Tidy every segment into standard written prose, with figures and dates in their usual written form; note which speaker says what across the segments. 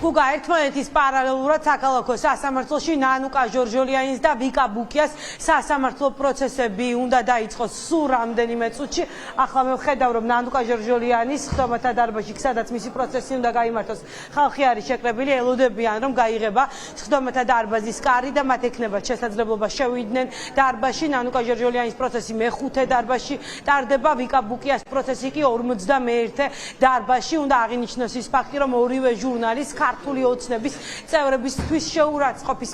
Speaker 1: გუგა ერთმანეთის პარალელურად საქალაქო სასამართლოში ნანუკა ჟორჟოლიანის და ვიკა ბუკიას სასამართლო პროცესები უნდა დაიწყოს სულ რამდენიმე წუთში. ახლა მე ვხედავ რომ ნანუკა ჟორჟოლიანის ხდომათა დარბაზში, სადაც მისი პროცესი უნდა გაიმართოს, ხალხი არის შეკრებილი, ელოდებიან რომ გაიღება ხდომათა დარბაზის კარი და მათ ექნებათ შესაძლებლობა შევიდნენ დარბაზში. ნანუკა ჟორჟოლიანის პროცესი მე-5 დარბაზში ტარდება, ვიკა ბუკიას პროცესი კი 51 დარბაზში. უნდა აღინიშნოს ის ფაქტი, რომ ორივე ჟურნალის ქართული ოცნების წევრებისთვის შეურაცხყოფის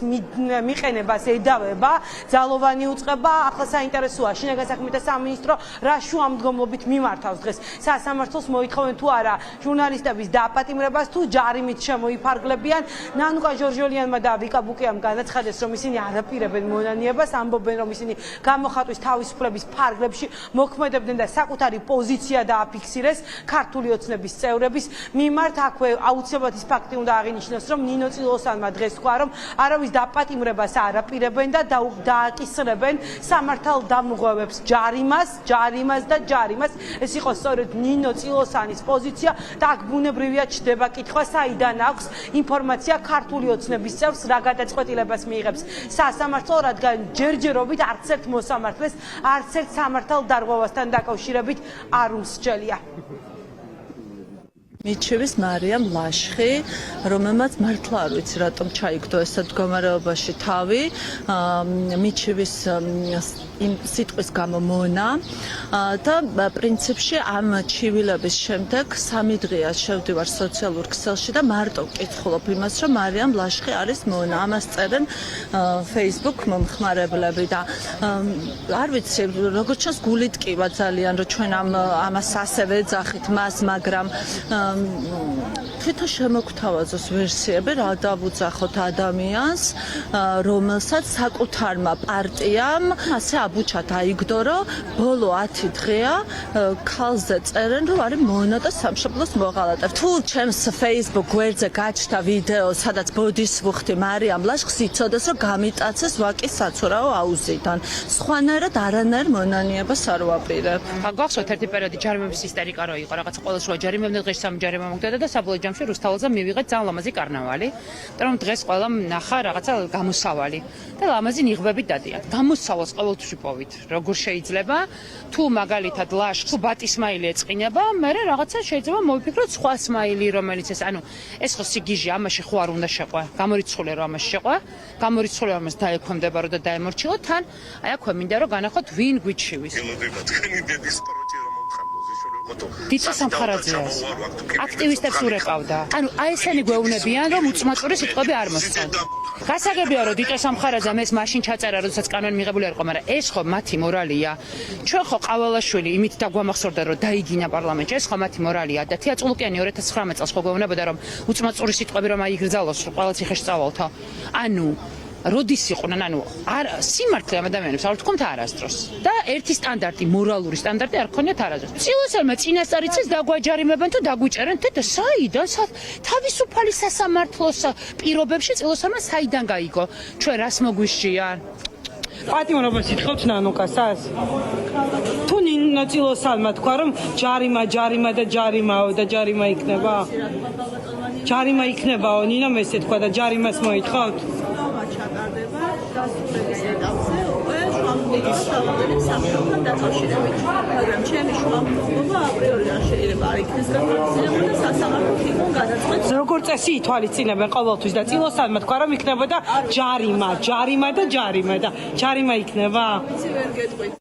Speaker 1: მიყენებას ედავება ძალოვანი უწყება. ახლა საინტერესოა, შინაგან საქმეთა სამინისტრო რა შუამდგომლობით მიმართავს დღეს სასამართლოს, მოითხოვენ თუ არა ჟურნალისტების დაპატიმრებას, თუ ჯარიმით შემოიფარგლებიან. ნანუკა ჟორჟოლიანმა და ვიკა ბუკიამ განაცხადეს, რომ ისინი არაპირებენ მონანიებას, ამბობენ, რომ ისინი გამოხატვის თავისუფლების ფარგლებში მოქმედებდნენ და საკუთარი პოზიცია დააფიქსირეს ქართული ოცნების წევრების მიმართ. აქვე აუცილებლად ის ფაქტი უნდა აღინიშნოს, რომ ნინო წილოსანმა დღეს თქვა, რომ არავის დაპატიმრებას არაპირებენ და დააკისრებენ სამართალ დამუღვევებს, ჯარიმას და ჯარიმას. ეს იყო სწორედ ნინო წილოსანის პოზიცია და აქ ბუნებრივია ჩდება კითხვა, საიდან აქვს ინფორმაცია ქართული ოცნების წევრს, რა გადაწყვეტილებას მიიღებს სასამართლო, რადგან ჯერჯერობით არც ერთ მოსამართლეს, არც ერთ სამართალ დარღვევასთან დაკავშირებით არ უმსჯელია.
Speaker 2: მიჩევის მარიამ ლაშხი, რომელმაც მართლა არ ვიცი რატომ ჩაიგდო ესეთ მდგომარეობაში თავი, მიჩევის სიტყვის გამო მონა და პრინციპში ამ ჩივილების შემდეგ 3 დღეა შევდივარ სოციალურ ქსელში და მარტო ვკითხულობ იმას, რომ მარიამ ლაშხი არის მონა. ამას წერენ Facebook მომხმარებლები და არ ვიცი, როგორც ჩანს გულით კივა ძალიან, რომ ჩვენ ამას ასევე ეძახით მას, მაგრამ თვითონ შემოგთავაზოს ვერსიები, რა დავუძახოთ ადამიანს, რომელსაც საკუთარმა პარტიამ ასე აბუჩა დაიგდო, რომ ბოლო 10 დღეა ქალზე წერენ, რომ არის მონა და სამშობლოს მოღალატებ. თუ ჩემს Facebook გვერდზე გაჩნდა ვიდეო, სადაც ბოდის ვუხდი მარიამ ლაშხს, იცოდეს, რომ გამიტაცეს ვაკის საცურაო აუზიდან. სხვანაირად არანაირ მონანიებას არ ვაპირებ.
Speaker 3: გახსოვთ ერთი პერიოდი ჯარიმების ისტერიკა რო იყო, რაღაც ყოველ შუა ჯარიმებდნენ, დღეს სამი ჯარიმა მოხდა და საბოლოო ჯამში რუსთაველზე მივიღეთ ძალიან ლამაზი კარნავალი. და დღეს ყველამ ნახა რაღაცა გამოსავალი და ლამაზი ნიღბებით დადიან. გამოსავალს ყოველთვის ვიპოვით. როგორ შეიძლება თუ მაგალითად ლაშხს თუ ბატისმაილი ეწყინება, მე რაღაცა შეიძლება მოვიფიქროთ სხვა სმაილი, რომელიც ეს ხო სიგიჟე, ამაში ხო არ უნდა შეყვა. გამორიცხული რომ ამაში შეყვა, გამორიცხული რომ ამას დაექვემდებარო და დაემორჩილო, თან აი აქვე მინდა რომ განახოთ ვინ გვიჩივის. დიცა სამხარაძეას აქტივისტებს ურეყავდა. აი ესენი გვეუბნებიან, რომ უწმაწური სიტყვები არ მოსწონთ. გასაგებია, რომ დიცა სამხარაძემ ეს მაშინ ჩაწერა, როდესაც კანონი მიღებული არ იყო, მაგრამ ეს ხო მათი მორალია. ჩვენ ხო ყავალაშვილი იმით დაგვამახსოვრდა, რომ დაიგინა პარლამენტში, ეს ხო მათი მორალია და თია წულუკიანი 2019 წელს ხო გვეუბნებოდა, რომ უწმაწური სიტყვები რომ აიგრძალოს, ყველა ციხეში წავალთო. როდის იყვნენ, არ სიმართლე ამ ადამიანებს არ ვთქვამთ არასდროს და ერთი სტანდარტი, მორალური სტანდარტი არ ქონიათ არასდროს. წილოსელმა წინასწარ იცის დაგვაჯარიმებენ თუ დაგვიჭერენ და საიდან თავისუფალი სასამართლოს პირობებში წილოსელმა საიდან გაიგო, ჩვენ რას მოგვიშჭიან?
Speaker 1: პატიმრობას ითხოვთ ნანუკასას? თუ ნინო წილოსალმა თქვა, რომ ჯარიმა და ჯარიმაო და ჯარიმა იქნება? ჯარიმა იქნებაო, ნინომ ესე თქვა და ჯარიმას მოითხოვთ?
Speaker 2: ჩატარდება დასწრების ეტაპზე უკვე შუამდგომლობის სავალდების სამშობლოსთან დაკავშირებით, მაგრამ ჩემი შუამდგომლობა აპრიორი არ შეიძლება არ იქნეს გაფიქსირებული და სასამართლო თვითონ გადაწყვეტს.
Speaker 1: როგორ წესი ითვალისწინებენ ყოველთვის და წილოსალმა თქვა, რომ იქნებოდა ჯარიმა და ჯარიმა იქნება?
Speaker 2: იცი ვერ გეტყვით.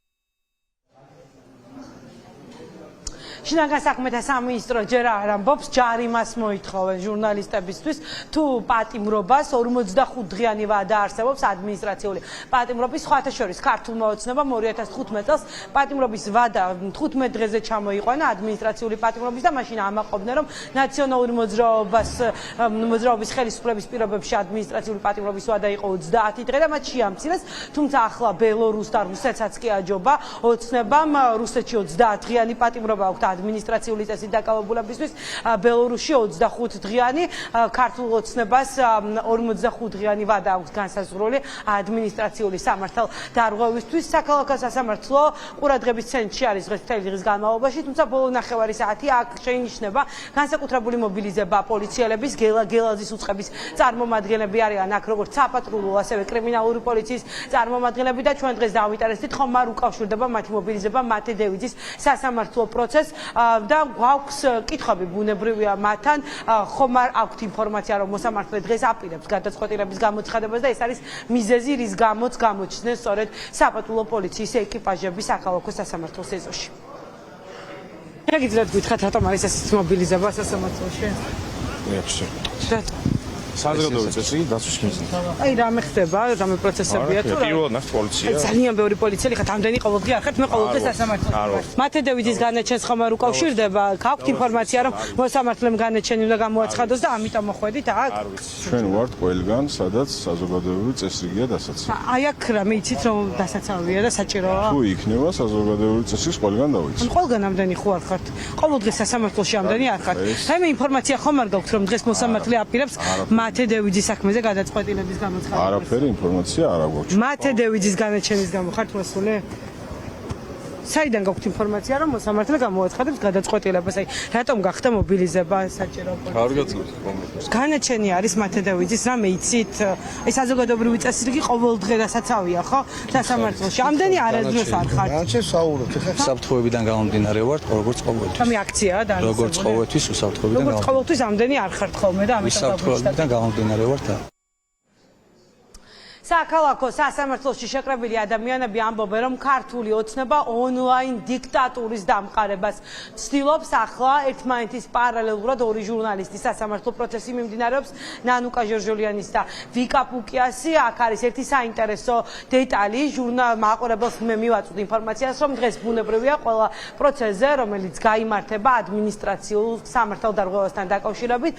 Speaker 1: შინაგან საქმეთა სამინისტრო ჯერ არ ამბობს ჯარიმას მოითხოვენ ჟურნალისტებისთვის, თუ პატიმრობას 45 დღიანი ვადა არსებობს ადმინისტრაციული პატიმრობის, სხვათა შორის ქართულმა ოცნებამ 2015 წელს პატიმრობის ვადა 15 დღეზე ჩამოიყვანა ადმინისტრაციული პატიმრობის და მაშინ ამაყობდნენ, რომ ნაციონალური მოძრაობის ხელისუფლების პირობებში ადმინისტრაციული პატიმრობის ვადა იყო 30 დღე და მათ შეამცირეს, თუმცა ახლა ბელორუსს და რუსეთსაც კი აჯობა ოცნებამ, რუსეთში 30 დღიანი პატიმრობა აქვს ადმინისტრაციული წესით დაკავებულებისთვის ბელორუსში 25 დღიანი ქართულ ოცნებას 45 დღიანი ვადა აქვს განსაზღვრული ადმინისტრაციული სამართალდარღვევისთვის. საქალაქო სასამართლო ყურადღების ცენტრში არის დღეს მთელი დღის განმავლობაში, თუმცა ბოლო ნახევარი საათი აქ შეინიშნება განსაკუთრებული მობილიზება პოლიციელების, გელაზის უწყების წარმომადგენლები არიან აქ როგორც საპატრულო, ასევე კრიმინალური პოლიციის წარმომადგენლები და ჩვენ დღეს დავინტერესდით ხომ არ უკავშირდება მათი მობილიზება მათედევიძის სასამართლო პროცესს და გვაქვს კითხვები ბუნებრივია მათთან, ხომ არ აქვთ ინფორმაცია რომ მოსამართლე დღეს აპირებს გადაწყვეტილების გამოცხადებას და ეს არის მიზეზი რის გამოც გამოჩნდნენ სწორედ საპატრულო პოლიციის ეკიპაჟები საქალაქო სასამართლოს ეზოში. რაგიძლიათ გითხრათ რატომ არის ეს მობილიზება სასამართლოში?
Speaker 4: საზოგადოებრივი წესი დაცვის მიზნით.
Speaker 1: აი რამე ხდება, რამე პროცესებია თუ რა?
Speaker 4: პირველად ნახეთ პოლიცია.
Speaker 1: ძალიან ბევრი პოლიციელი ხართ, ამდენი ყოველდღე არ ხართ, მე ყოველდღე სასამართლოში ვარ. მათედევიძის განაჩენს ხომ არ უკავშირდება? გაქვთ ინფორმაცია რომ მოსამართლემ განაჩენი უნდა გამოაცხადოს და ამიტომ მოხვედით აქ?
Speaker 4: ჩვენ ვართ ყველგან, სადაც საზოგადოებრივი წესრიგია დასაცავი.
Speaker 1: აი აქ რამე იცით რომ დასაცავია და საჭიროა?
Speaker 4: თუ იქნება საზოგადოებრივი წესრიგს ყველგან დავიცავ.
Speaker 1: ყველგან ამდენი ხო არ ხართ? ყოველდღე სასამართლოში ამდენი არ ხართ. რაიმე ინფორმაცია ხომ არ გაქვთ რომ დღეს მოსამართლე აპირებს მათედევიძის საქმეზე გადაწყვეტილების გამოცხადებას?
Speaker 4: არაფერი ინფორმაცია არ აგვაქვს.
Speaker 1: მათედევიძის განაჩენის გამო ხართ მოსული? საიდან გაქვთ ინფორმაცია რომ მოსამართლე გამოაცხადებს გადაწყვეტილებას? აი რატომ გახდა მობილიზება საჭირო?
Speaker 4: კარგად კომენტარს.
Speaker 1: განაჩენი არის მათედევიძის, რამე იცით? აი საზოგადოებრივი წესრიგი ყოველდღე დასაცავია ხო? სასამართლოში. ამდენი არასდროს არ ხართ.
Speaker 5: განაჩენს საუბრობთ ხა საფრთხეებიდან გამომდინარე ვართ როგორც ყოველთვის.
Speaker 1: რამე აქციაა და
Speaker 5: როგორც ყოველთვის უსაფრთხოებიდან
Speaker 1: როგორც ყოველთვის ამდენი არ ხართ ხოლმე და ამიტომ
Speaker 5: უსაფრთხოებიდან გამომდინარე ვართ.
Speaker 1: საქალაქო სასამართლოში შეკრებილი ადამიანები ამბობენ, რომ ქართული ოცნება ონლაინ დიქტატურის დამყარებას ცდილობს. ახლა ერთმანეთის პარალელურად ორი ჟურნალისტი სასამართლო პროცესი მიმდინარეობს, ნანუკა ჟორჟოლიანის და ვიკა პუკიასი. აქ არის ერთი საინტერესო დეტალი, მაყურებელს მე მივაწვდი ინფორმაციას, რომ დღეს ბუნებრივია ყველა პროცესზე, რომელიც გაიმართება ადმინისტრაციულ სამართალდარღვევასთან დაკავშირებით,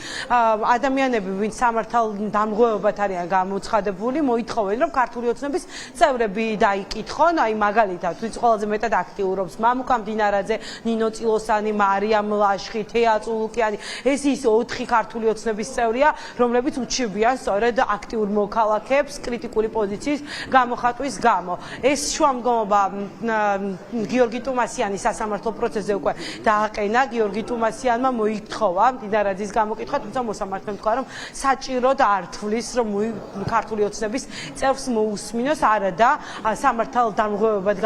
Speaker 1: ადამიანები, ვინც სამართალდამღვევებად არიან გამოცხადებული, მოითხოვენ რომ ქართული ოცნების წევრები დაიკითხონ, აი მაგალითად, ვინც ყველაზე მეტად აქტიურობს, მამუკა მდინარაძე, ნინო წილოსანი, მარიამ ლაშხი, თეა წულუკიანი, ეს ის 4 ქართული ოცნების წევრია, რომლებიც უჩივიან სწორედ აქტიურ მოქალაქეებს კრიტიკული პოზიციის გამოხატვის გამო. ეს შუამდგომობა გიორგი ტუმასიანის სასამართლო პროცესზე უკვე დააყენა, გიორგი ტუმასიანმა მოითხოვა მდინარაძის გამოკითხვა, თუმცა მოსამართლემ თქვა, რომ საჭიროდ არ თვლის, რომ ქართული ოცნების წევრს მოусმინოს, არადა სამართალდამღვევებად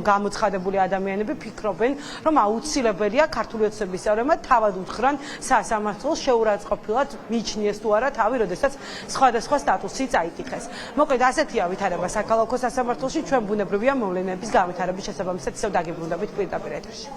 Speaker 1: გამოცხადებული ადამიანები ფიქრობენ, რომ აუცილებელია ქართული ოცნების წევრებმა თავად უთხრან სასამართლოს შეურაცხყოფილად მიჩნიეს თუ არა თავი, როდესაც სხვადასხვა სტატუსი წაიკითხეს. მოკლედ ასეთია ვითარება საქალაქო სასამართლოში, ჩვენ ბუნებრივია მოვლენების განვითარების შესაბამისად ისევ დაგიბრუნდებით პირდაპირ ეთერში.